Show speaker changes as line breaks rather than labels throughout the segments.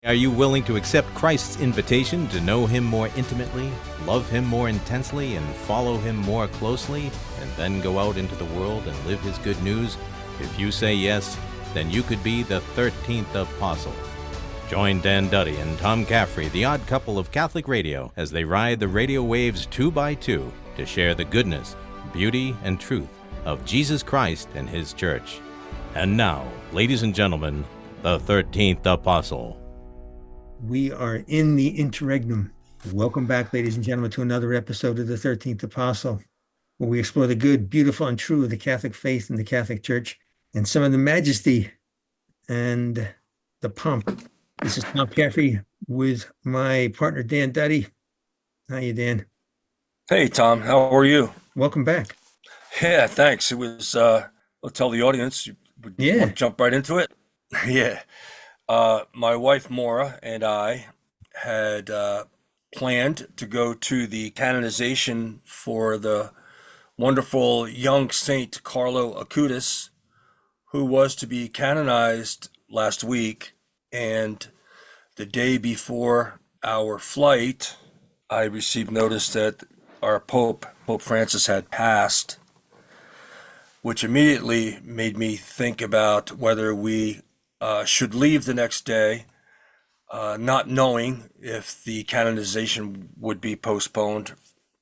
Are you willing to accept Christ's invitation to know Him more intimately, love Him more intensely, and follow Him more closely, and then go out into the world and live His good news? If you say yes, then you could be the 13th apostle. Join Dan Duddy and Tom Caffrey, the odd couple of Catholic radio, as they ride the radio waves 2 by 2 to share the goodness, beauty, and truth of Jesus Christ and His church. And now, ladies and gentlemen, the 13th apostle.
We are in the interregnum. Welcome back, ladies and gentlemen, to another episode of the 13th Apostle, where we explore the good, beautiful, and true of the Catholic faith and the Catholic Church, and some of the majesty and the pomp. This is Tom Caffrey with my partner, Dan Duddy. How you, Dan?
Hey, Tom. How are you?
Welcome back.
Yeah, thanks. It was, I'll tell the audience, you want to jump right into it? Yeah. My wife, Maura, and I had planned to go to the canonization for the wonderful young Saint Carlo Acutis, who was to be canonized last week. And the day before our flight, I received notice that our Pope Francis, had passed, which immediately made me think about whether we should leave the next day, not knowing if the canonization would be postponed.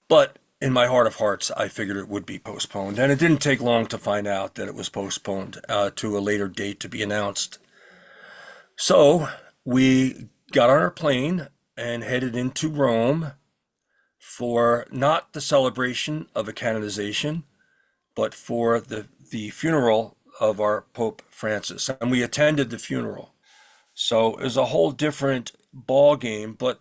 But in my heart of hearts, I figured it would be postponed. And it didn't take long to find out that it was postponed to a later date to be announced. So we got on our plane and headed into Rome for not the celebration of a canonization, but for the funeral of our Pope Francis. And we attended the funeral. So it was a whole different ball game. But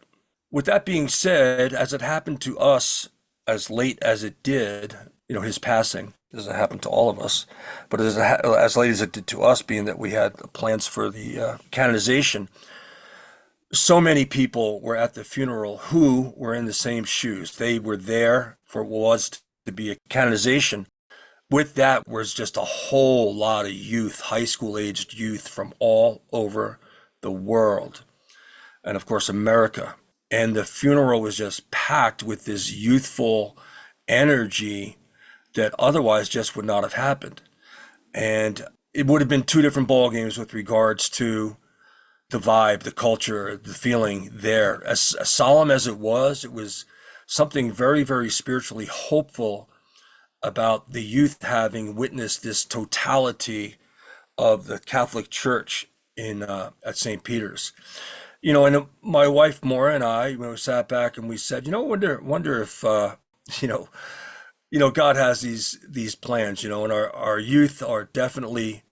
with that being said, as it happened to us as late as it did, his passing doesn't happen to all of us, but as late as it did to us, being that we had plans for the canonization, so many people were at the funeral who were in the same shoes. They were there for what was to be a canonization. With that was just a whole lot of youth, high school aged youth from all over the world. And of course, America. And the funeral was just packed with this youthful energy that otherwise just would not have happened. And it would have been two different ball games with regards to the vibe, the culture, the feeling there. As solemn as it was something very, very spiritually hopeful about the youth having witnessed this totality of the Catholic Church at St. Peter's. And my wife Maura and I, sat back and we said, wonder if God has these plans, and our youth are definitely,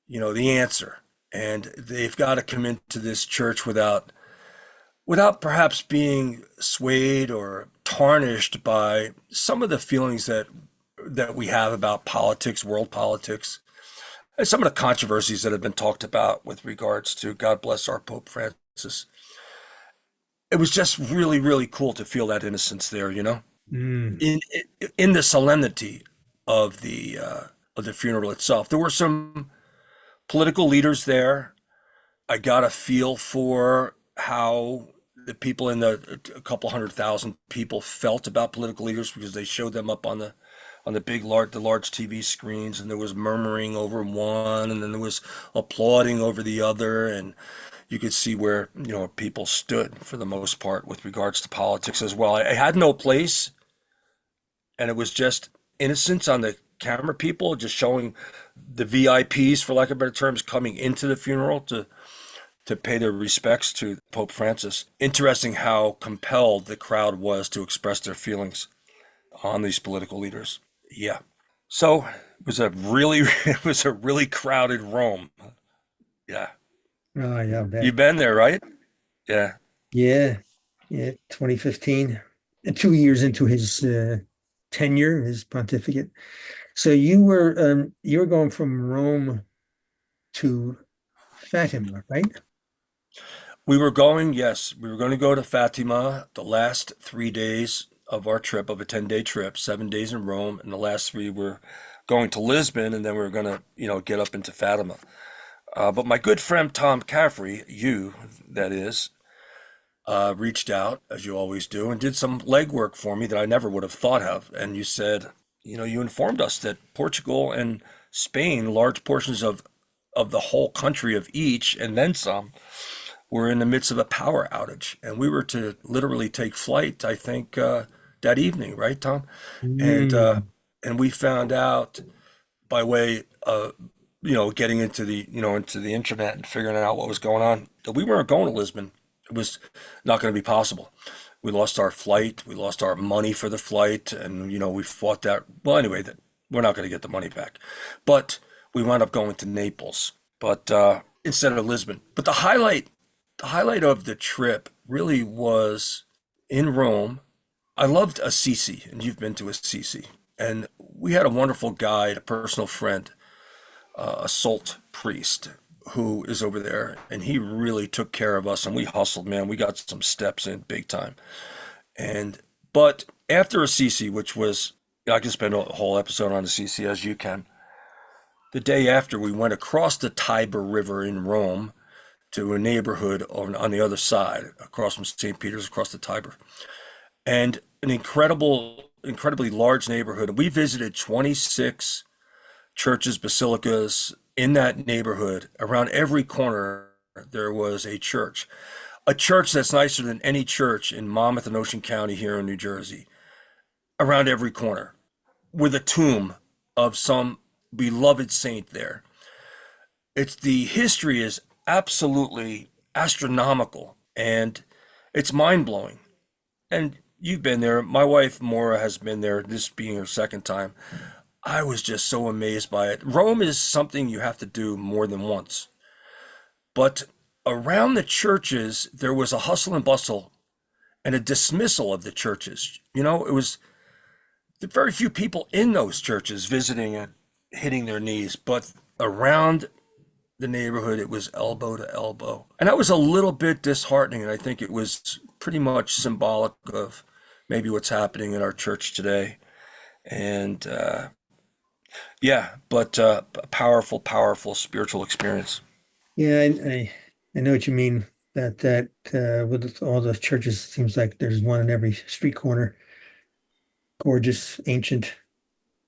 the answer, and they've got to come into this church without perhaps being swayed or tarnished by some of the feelings that we have about politics, world politics, and some of the controversies that have been talked about with regards to God bless our Pope Francis. It was just really, really cool to feel that innocence there, in the solemnity of the funeral itself. There were some political leaders there. I got a feel for how the people a couple 100,000 people felt about political leaders, because they showed them up on the large TV screens, and there was murmuring over one, and then there was applauding over the other, and you could see where people stood for the most part with regards to politics as well. I had no place, and it was just innocence on the camera people, just showing the VIPs, for lack of better terms, coming into the funeral to pay their respects to Pope Francis. Interesting how compelled the crowd was to express their feelings on these political leaders. Yeah. So it was a really crowded Rome. Yeah.
Oh, yeah.
You've been there, right? Yeah.
Yeah. 2015, 2 years into his tenure, his pontificate. So you were going from Rome to Fatima, right?
We were going to go to Fatima the last 3 days of our trip, of a 10-day trip, 7 days in Rome, and the last 3 were going to Lisbon, and then we were going to, get up into Fatima. But my good friend Tom Caffrey, that is, reached out, as you always do, and did some legwork for me that I never would have thought of. And you said, you informed us that Portugal and Spain, large portions of the whole country of each, and then some, were in the midst of a power outage. And we were to literally take flight, I think, that evening, right, Tom? And we found out by way of, getting into the internet and figuring out what was going on, that we weren't going to Lisbon. It was not going to be possible. We lost our flight. We lost our money for the flight. And, we fought that. Well, anyway, that we're not going to get the money back. But we wound up going to Naples, but instead of Lisbon. But the highlight of the trip really was in Rome. I loved Assisi, and you've been to Assisi. And we had a wonderful guide, a personal friend, a Salt priest, who is over there, and he really took care of us, and we hustled, man. We got some steps in big time. But after Assisi, which was, I can spend a whole episode on Assisi, as you can. The day after, we went across the Tiber River in Rome to a neighborhood on the other side, across from St. Peter's, across the Tiber. And an incredibly large neighborhood. We visited 26 churches, basilicas in that neighborhood. Around every corner, there was a church that's nicer than any church in Monmouth and Ocean County here in New Jersey. Around every corner, with a tomb of some beloved saint there. The history is absolutely astronomical, and it's mind-blowing. And you've been there. My wife, Maura, has been there, this being her second time. I was just so amazed by it. Rome is something you have to do more than once. But around the churches, there was a hustle and bustle and a dismissal of the churches. It was very few people in those churches visiting and hitting their knees, but around the neighborhood, it was elbow to elbow. And that was a little bit disheartening, and I think it was pretty much symbolic of maybe what's happening in our church today. And but a powerful spiritual experience.
Yeah, I know what you mean. That with all the churches, it seems like there's one in every street corner. Gorgeous, ancient,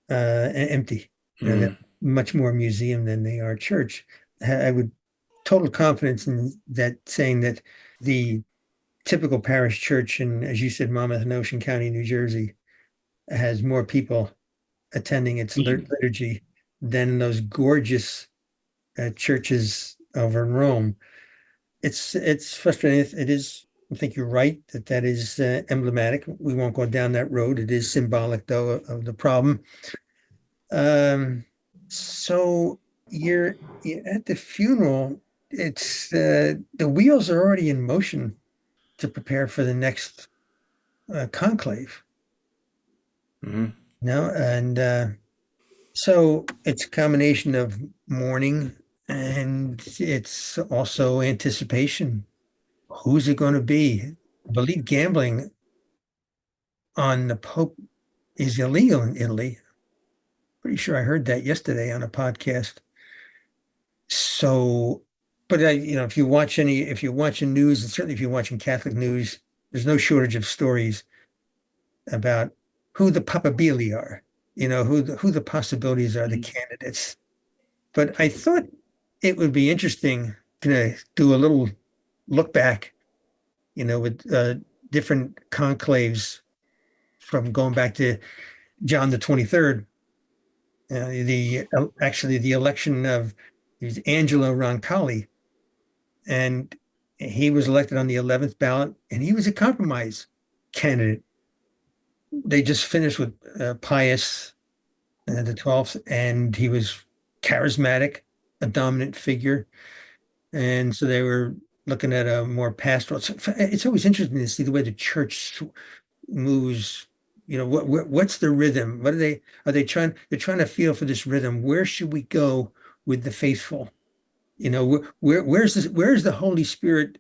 and empty. They're much more museum than they are church. I would total confidence in that, saying that the typical parish church in, as you said, Monmouth and Ocean County, New Jersey, has more people attending its liturgy than those gorgeous churches over in Rome. It's frustrating. It is. I think you're right that is emblematic. We won't go down that road. It is symbolic, though, of the problem. So you're at the funeral. It's the wheels are already in motion to prepare for the next conclave. No, and so it's a combination of mourning, and it's also anticipation. Who's it going to be? I believe gambling on the Pope is illegal in Italy. Pretty sure I heard that yesterday on a podcast. So, but if you're watching news, and certainly if you're watching Catholic news, there's no shortage of stories about who the papabili are, who the possibilities are, the candidates. But I thought it would be interesting to do a little look back, with different conclaves from going back to John the 23rd. The election of Angelo Roncalli, and he was elected on the 11th ballot, and he was a compromise candidate. They just finished with Pius the 12th, and he was charismatic, a dominant figure, and so they were looking at a more pastoral. It's always interesting to see the way the church moves. What's the rhythm? What are they trying? They're trying to feel for this rhythm. Where should we go with the faithful? Where's the Holy Spirit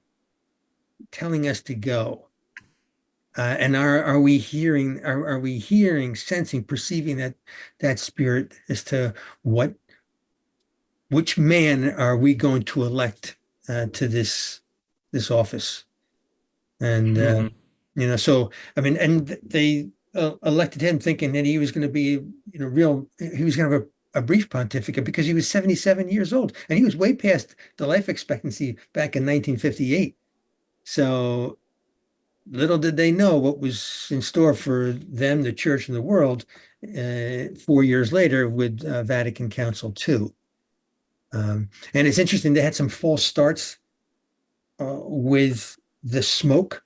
telling us to go? And are we hearing, sensing, perceiving that spirit as to which man are we going to elect to this this office. And,
Hmm.
so, I mean, and they elected him thinking that he was going to be, he was going to have a brief pontificate because he was 77 years old and he was way past the life expectancy back in 1958. So little did they know what was in store for them, the church and the world, 4 years later with Vatican Council II. And it's interesting, they had some false starts with the smoke,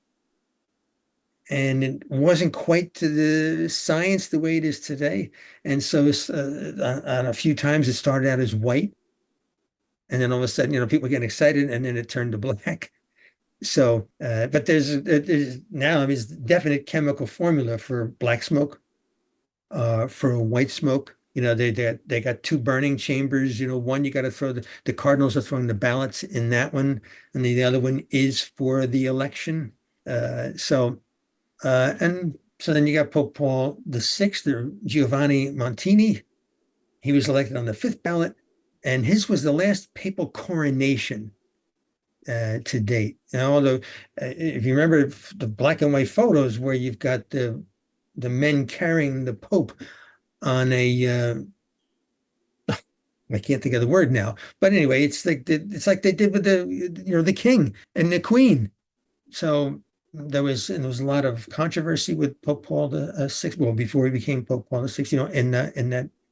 and it wasn't quite to the science the way it is today. And so on a few times it started out as white, and then all of a sudden, people getting excited, and then it turned to black. So, but there's now, I mean, it's definite chemical formula for black smoke, for white smoke. They got two burning chambers. One you got to throw the cardinals are throwing the ballots in that one, and the other one is for the election. And so then you got Pope Paul VI, or Giovanni Montini. He was elected on the fifth ballot, and his was the last papal coronation to date. Although, if you remember the black and white photos where you've got the men carrying the Pope on I can't think of the word now, but anyway, it's like they did with the king and the queen. So there was a lot of controversy with Pope Paul the Sixth. Well, before he became Pope Paul the Sixth,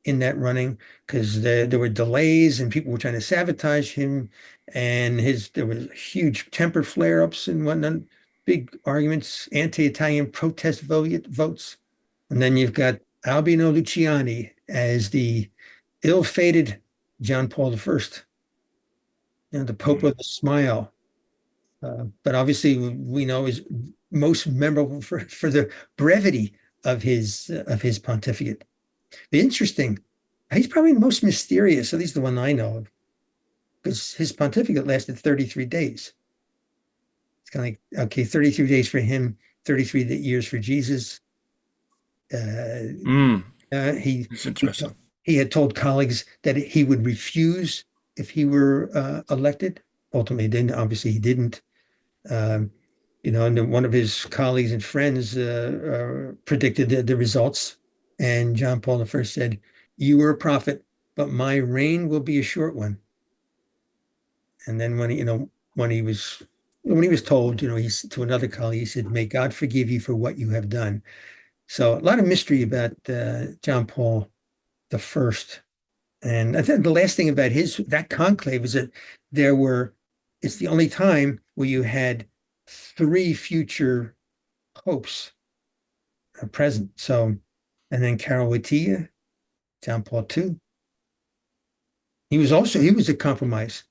in that running, because there were delays and people were trying to sabotage him, and there was huge temper flare-ups and whatnot, big arguments, anti-Italian protest votes, and then you've got Albino Luciani as the ill-fated John Paul I, the Pope of the Smile. But obviously, we know is most memorable for the brevity of his pontificate. The interesting, he's probably the most mysterious, at least the one I know of, because his pontificate lasted 33 days. It's kind of like, okay, 33 days for him, 33 years for Jesus. He
It's
he
interesting.
he had told colleagues that he would refuse if he were elected. Ultimately, then obviously he didn't. Um, and then one of his colleagues and friends predicted the results, and John Paul I said, "You were a prophet, but my reign will be a short one." And then when he was told, he's to another colleague, he said, "May God forgive you for what you have done." So a lot of mystery about John Paul I. And I think the last thing about that conclave is that it's the only time where you had three future popes present. So, and then Carol Wojtyla, John Paul II. He was a compromise.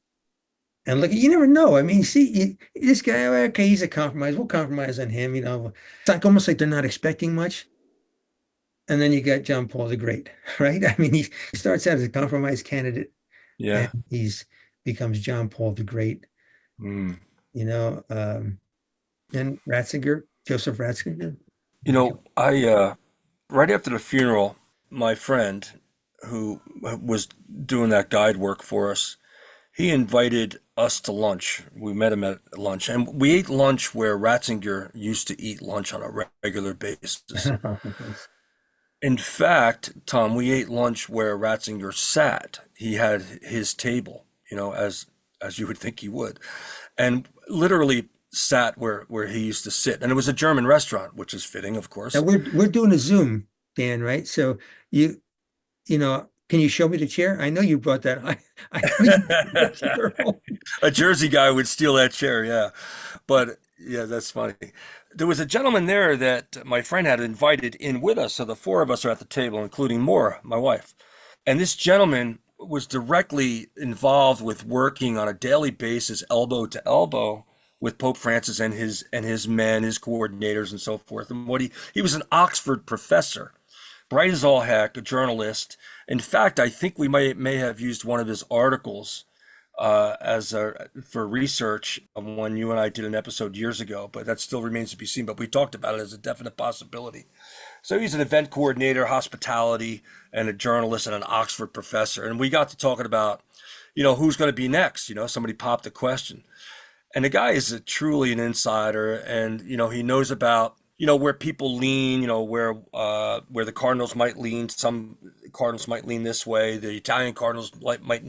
And look, you never know. I mean, see, this guy, okay, he's a compromise. We'll compromise on him. It's like almost like they're not expecting much. And then you got John Paul the Great, right? I mean, he starts out as a compromise candidate, and
Yeah.
becomes John Paul the Great.
Mm.
You know, um, and Joseph Ratzinger.
I right after the funeral, my friend who was doing that guide work for us, he invited us to lunch. We met him at lunch, and we ate lunch where Ratzinger used to eat lunch on a regular basis. In fact, Tom, we ate lunch where Ratzinger sat. He had his table, as you would think he would, and literally sat where he used to sit. And it was a German restaurant, which is fitting, of
Now
course.
we're doing a Zoom, Dan, right? So can you show me the chair? I know you brought that. I know you brought that chair home.
A Jersey guy would steal that chair, yeah. But yeah, that's funny. There was a gentleman there that my friend had invited in with us, so the four of us are at the table, including Maura, my wife. And this gentleman was directly involved with working on a daily basis, elbow to elbow, with Pope Francis and his men, his coordinators, and so forth. And he was an Oxford professor, bright as all heck, a journalist. In fact, I think we may have used one of his articles for research when you and I did an episode years ago, but that still remains to be seen. But we talked about it as a definite possibility. So he's an event coordinator, hospitality, and a journalist and an Oxford professor. And we got to talking about, who's going to be next. Somebody popped the question. And the guy is truly an insider, and he knows about where people lean, where the Cardinals might lean. Some Cardinals might lean this way. The Italian Cardinals might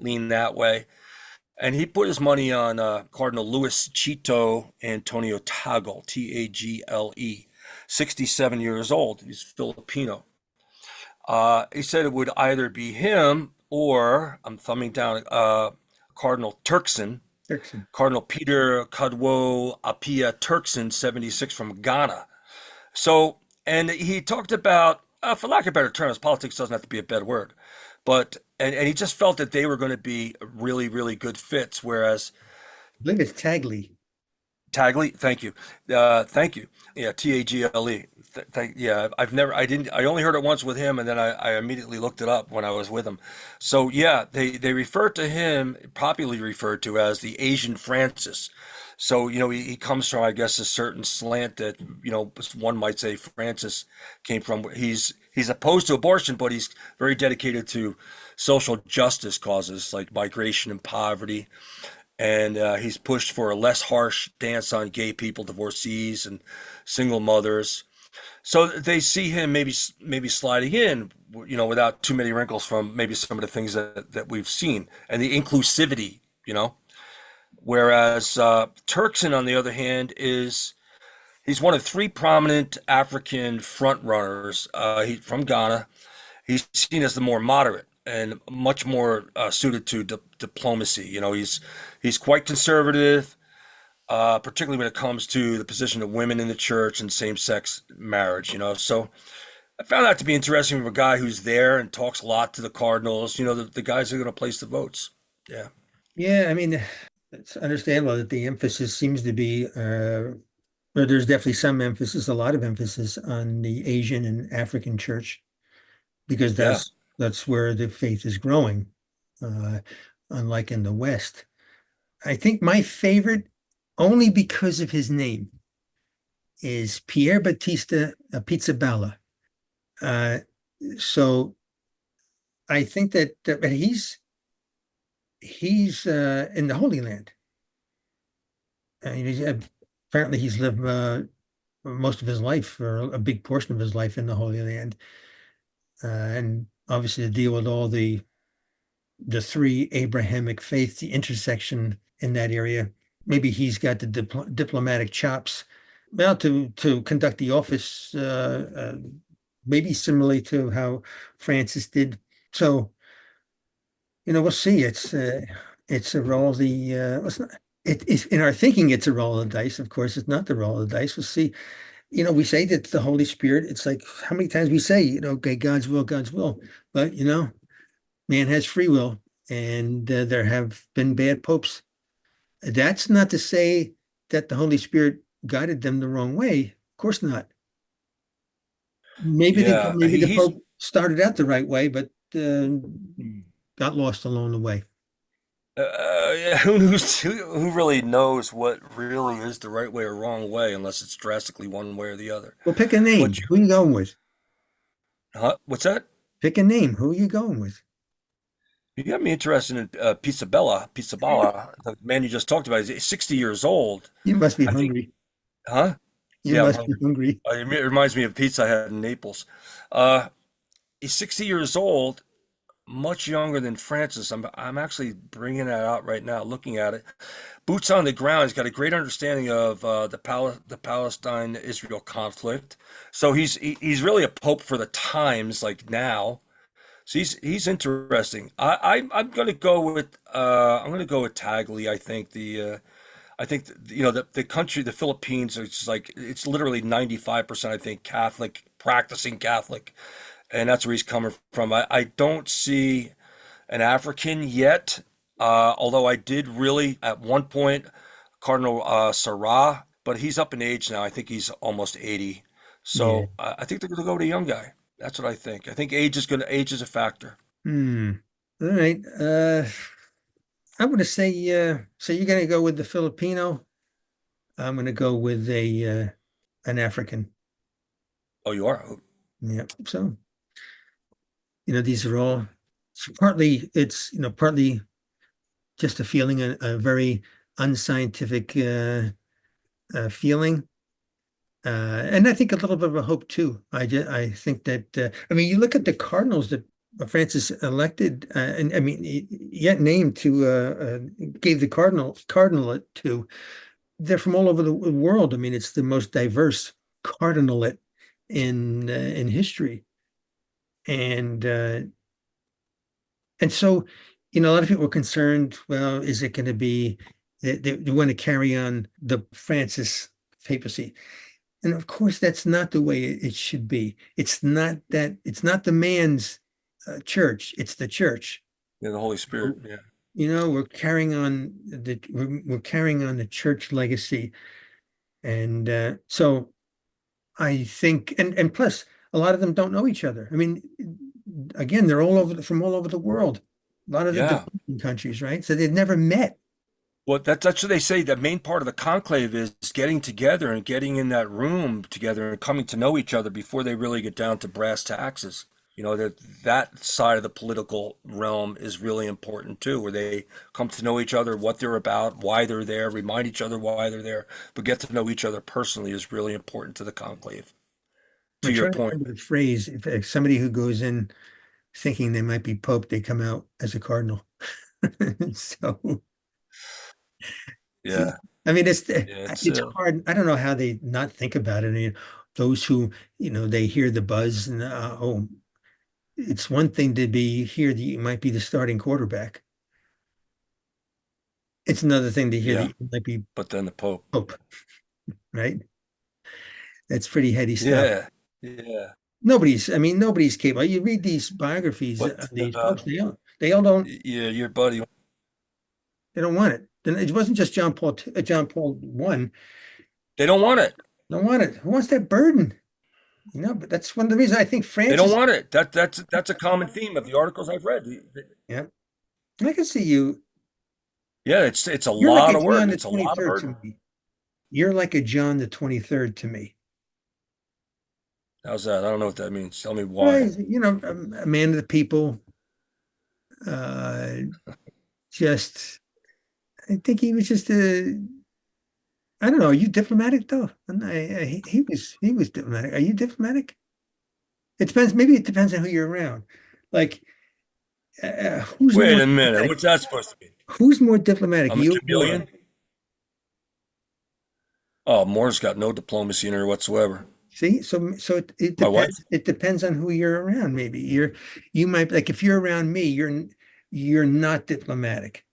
lean that way. And he put his money on Cardinal Luis Chito Antonio Tagle, Tagle, 67 years old. He's Filipino. He said it would either be him or, I'm thumbing down, Cardinal Turkson, Cardinal Peter Kadwo Apia Turkson, 76 from Ghana. So, and he talked about, for lack of better terms, politics doesn't have to be a bad word, but, and he just felt that they were going to be really, really good fits, whereas
I believe it's Tagley.
Tagley, thank you. Thank you. Yeah, Tagle. Yeah, I only heard it once with him, and then I immediately looked it up when I was with him. So yeah, they refer to him, popularly referred to as the Asian Francis. So, he comes from, I guess, a certain slant that, one might say Francis came from. He's opposed to abortion, but he's very dedicated to social justice causes like migration and poverty. And he's pushed for a less harsh stance on gay people, divorcees, and single mothers. So they see him maybe sliding in, without too many wrinkles from maybe some of the things that we've seen, and the inclusivity. Whereas Turkson, on the other hand, he's one of three prominent African front runners. He's from Ghana. He's seen as the more moderate and much more suited to diplomacy. He's quite conservative, particularly when it comes to the position of women in the church and same-sex marriage. So I found that to be interesting from a guy who's there and talks a lot to the Cardinals. The guys who are going to place the votes. Yeah.
Yeah, I mean, it's understandable that the emphasis seems to be, or there's definitely some emphasis, a lot of emphasis on the Asian and African church, because
Yeah.
that's where the faith is growing, unlike in the West. I think my favorite, only because of his name, is Pier Battista Pizzaballa. So I think that he's in the Holy Land. Apparently he's lived most of his life, or a big portion of his life, in the Holy Land, and obviously to deal with all the three Abrahamic faiths, the intersection in that area. Maybe he's got the diplomatic chops, well, to conduct the office, maybe similarly to how Francis did. So, we'll see. It's a roll of the it's in our thinking, it's a roll of the dice. Of course, it's not the roll of the dice. We'll see. We say that the Holy Spirit, it's like how many times we say, okay, God's will, God's will. But, man has free will, and there have been bad popes. That's not to say that the Holy Spirit guided them the wrong way. Of course not. Maybe
Yeah.
the Pope started out the right way, but got lost along the way.
Yeah, who really knows what really is the right way or wrong way, unless it's drastically one way or the other.
Well, pick a name. Who are you going with?
What's that?
Pick a name. Who are you going with?
You got me interested in Pizzaballa, the man you just talked about. He's 60 years old.
You must be
I think,
hungry.
huh?
You
Yeah, I'm
must be
hungry.
hungry.
It reminds me of pizza I had in Naples. He's 60 years old, much younger than Francis. I'm actually bringing that out right now, looking at it. Boots on the ground. He's got a great understanding of the Palestine-Israel conflict. So he's really a pope for the times, like now. So he's interesting. I'm going to go with Tagley. I think the country, the Philippines, it's literally 95%, I think, Catholic, practicing Catholic, and that's where he's coming from. I don't see an African yet, although I did really at one point Cardinal Sarah, but he's up in age now. I think he's almost 80.
Yeah.
So I think they're going to go with a young guy. That's what I think. I think age is a factor.
All right. I'm going to say, so you're going to go with the Filipino. I'm going to go with an African.
Oh, you are?
Yeah. So, these are all partly, it's, partly just a feeling, a very unscientific feeling. And I think a little bit of a hope too. I think that I mean, you look at the cardinals that Francis elected, and I mean, yet named to gave the cardinalate to. They're from all over the world. I mean, it's the most diverse cardinalate in history, and so a lot of people are concerned. Well, is it going to be they want to carry on the Francis papacy? And of course, that's not the way it should be. It's not that. It's not the man's church. It's the church.
Yeah, the Holy Spirit. Yeah.
We're carrying on we're carrying on the church legacy, and so I think, and plus, a lot of them don't know each other. I mean, again, they're from all over the world. A lot of the
Yeah.
developing countries, right? So they've never met.
Well, that's what they say. The main part of the conclave is getting together and getting in that room together and coming to know each other before they really get down to brass taxes. That side of the political realm is really important too, where they come to know each other, what they're about, why they're there, remind each other why they're there, but get to know each other personally is really important to the conclave. To
I'm
your
trying to
point.
remember the phrase. If somebody who goes in thinking they might be Pope, they come out as a cardinal. So,
Yeah.
I mean,
Yeah.
it's hard. I don't know how they not think about it. I mean, those who, they hear the buzz and, it's one thing to be here that you might be the starting quarterback. It's another thing to hear that
Yeah.
you might be
But then the Pope.
Pope, right? That's pretty heady stuff.
Yeah. Yeah.
Nobody's capable. You read these biographies
But
on these popes, they all don't
yeah, your buddy.
they don't want it. And it wasn't just John Paul I.
They don't want it.
Don't want it. Who wants that burden? But that's one of the reasons I think
They don't
Francis.
want it. That's a common theme of the articles I've read.
Yeah, I can see you.
Yeah, it's a
You're like
lot
a
of work.
John the
It's a lot of
23rd to
burden.
me. You're like a John the 23rd to me.
How's that? I don't know what that means. Tell me
Well,
why.
a man of the people. Uh, just, I think he was just I don't know. Are you diplomatic though? And he was diplomatic. Are you diplomatic? It depends. Maybe it depends on who you're around. Like, who's
Wait
more
a minute.
diplomatic?
What's that supposed to mean?
Who's more diplomatic?
I'm a
You or Laura?
chameleon? Oh, Moore's got no diplomacy in her whatsoever.
See, so it
My wife?
depends. It depends on who you're around. Maybe you might like if you're around me, you're not diplomatic.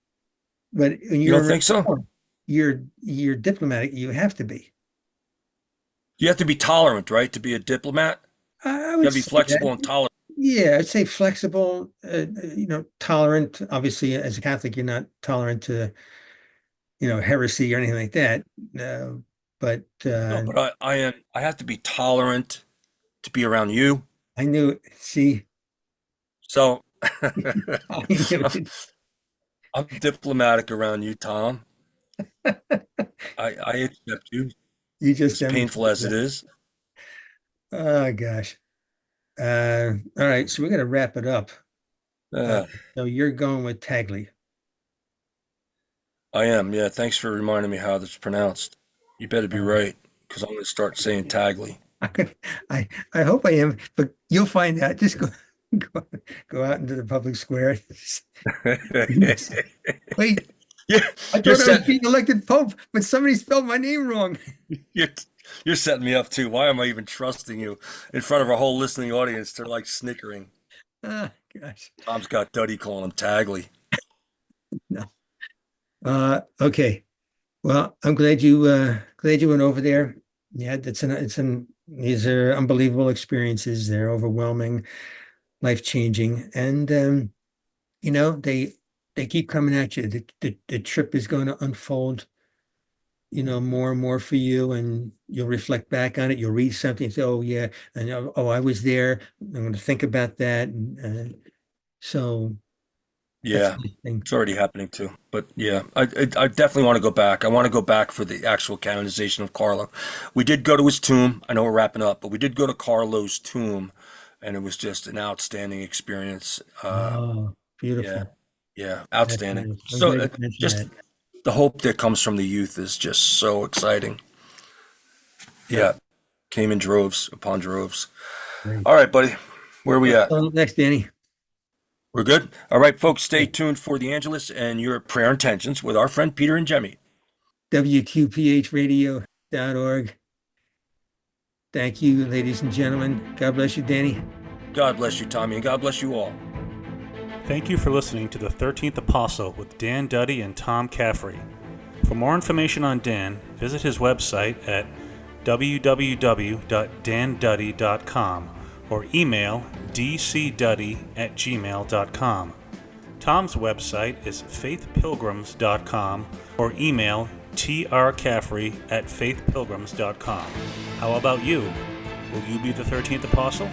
But when
You
you're
don't
around
think so?
Laura, you're diplomatic. You have to be.
You have to be tolerant, right? To be a diplomat?
I
You
would
got to be
say
flexible and
that.
tolerant.
Yeah, I'd say flexible. Tolerant. Obviously, as a Catholic, you're not tolerant to heresy or anything like that. But
No, but I have to be tolerant to be around you.
I knew it. See,
So
I knew it.
I'm diplomatic around you, Tom. I accept you,
You just
as painful as it
demonstrated
is.
that. Oh gosh. All right, so we're gonna wrap it up.
Uh,
So you're going with Tagley.
I am. Yeah, thanks for reminding me how that's pronounced. You better be right, because I'm going to start saying Tagley.
I hope I am, but you'll find out. Just go, go out into the public square. Wait,
Yeah,
I thought I was being elected Pope, but somebody spelled my name wrong.
you're, you're setting me up too. Why am I even trusting you in front of a whole listening audience? They're like snickering.
Ah, gosh.
Tom's got Duddy calling him Tagley.
No. Okay. Well, I'm glad you went over there. Yeah, these are unbelievable experiences. They're overwhelming, life-changing, and they keep coming at you. The trip is going to unfold, more and more for you, and you'll reflect back on it. You'll read something and say, "Oh yeah," and oh, I was there. I'm going to think about that. And so that's
Yeah,
the thing.
it's already happening too. But yeah, I definitely want to go back. I want to go back for the actual canonization of Carlo. We did go to his tomb. I know we're wrapping up, but we did go to Carlo's tomb, and it was just an outstanding experience.
Oh,
Yeah,
beautiful.
yeah,
That's
outstanding.
nice. I'm
So
glad you mentioned
just
that.
the hope that comes from the youth is just so exciting. Yeah. Came in droves upon droves.
Great.
All right, buddy. Where are we at?
Next, Danny.
We're good? All right, folks, stay tuned for the Angelus and your prayer intentions with our friend Peter and Jemmy.
WQPHradio.org. Thank you, ladies and gentlemen. God bless you, Danny.
God bless you, Tommy, and God bless you all.
Thank you for listening to the 13th Apostle with Dan Duddy and Tom Caffrey. For more information on Dan, visit his website at www.danduddy.com or email dcduddy@gmail.com. Tom's website is faithpilgrims.com or email trcaffrey@faithpilgrims.com. How about you? Will you be the 13th Apostle?